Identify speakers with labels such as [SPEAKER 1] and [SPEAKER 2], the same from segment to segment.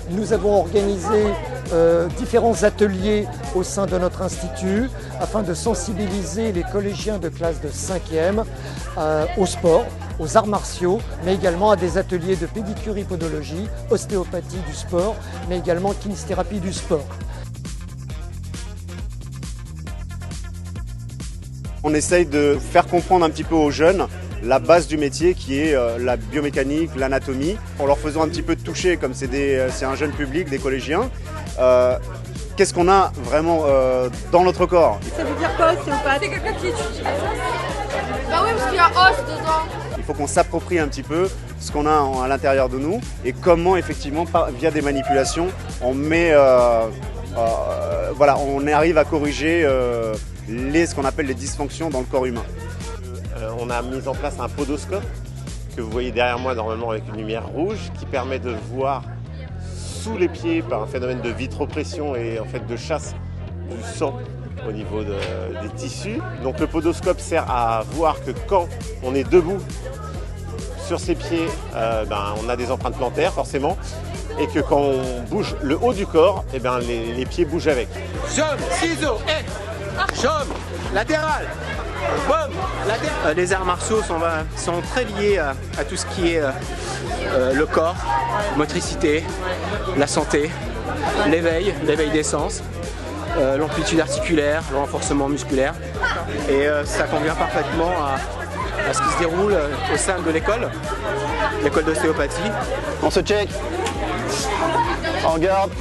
[SPEAKER 1] Nous avons organisé différents ateliers au sein de notre institut afin de sensibiliser les collégiens de classe de 5e au sport, aux arts martiaux, mais également à des ateliers de pédicure, podologie, ostéopathie du sport, mais également kinésithérapie du sport.
[SPEAKER 2] On essaye de faire comprendre un petit peu aux jeunes la base du métier qui est la biomécanique, l'anatomie, en leur faisant un petit peu de toucher, comme c'est un jeune public, des collégiens. Qu'est-ce qu'on a vraiment dans notre corps?
[SPEAKER 3] Ça veut dire quoi, ostéopathe?
[SPEAKER 4] C'est quelqu'un qui étudie. Bah oui, parce qu'il y a os dedans.
[SPEAKER 2] Il faut qu'on s'approprie un petit peu ce qu'on a à l'intérieur de nous et comment effectivement, via des manipulations, on arrive à corriger ce qu'on appelle les dysfonctions dans le corps humain.
[SPEAKER 5] On a mis en place un podoscope que vous voyez derrière moi normalement avec une lumière rouge qui permet de voir sous les pieds par un phénomène de vitropression et en fait de chasse du sang au niveau des tissus. Donc le podoscope sert à voir que quand on est debout sur ses pieds, on a des empreintes plantaires forcément, et que quand on bouge le haut du corps, les pieds bougent avec.
[SPEAKER 6] Jambe, ciseaux, jambe, latérale, boum, latérale. Les arts martiaux sont très liés à tout ce qui est le corps, motricité, la santé, l'éveil des sens, l'amplitude articulaire, le renforcement musculaire. Et ça convient parfaitement à ce qui se déroule au sein de l'école d'ostéopathie.
[SPEAKER 7] On se check, en garde,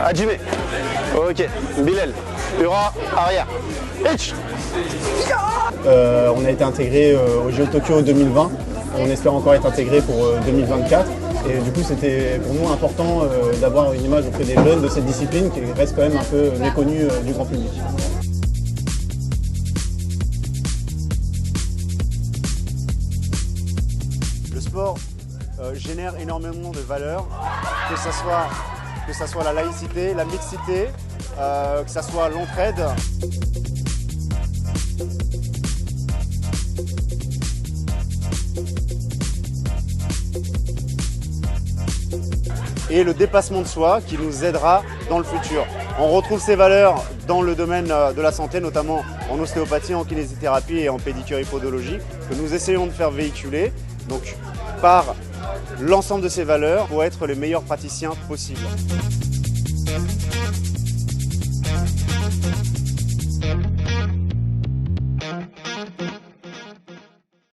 [SPEAKER 7] Hajime, ok, Bilal, Ura, arrière, Hitch.
[SPEAKER 8] On a été intégré au JO de Tokyo 2020, on espère encore être intégré pour 2024 et du coup c'était pour nous important d'avoir une image auprès des jeunes de cette discipline qui reste quand même un peu méconnue du grand public.
[SPEAKER 2] Le sport génère énormément de valeurs, que ça soit la laïcité, la mixité, que ça soit l'entraide. Et le dépassement de soi qui nous aidera dans le futur. On retrouve ces valeurs dans le domaine de la santé, notamment en ostéopathie, en kinésithérapie et en pédicure podologie, que nous essayons de faire véhiculer donc, par l'ensemble de ces valeurs pour être les meilleurs praticiens possibles.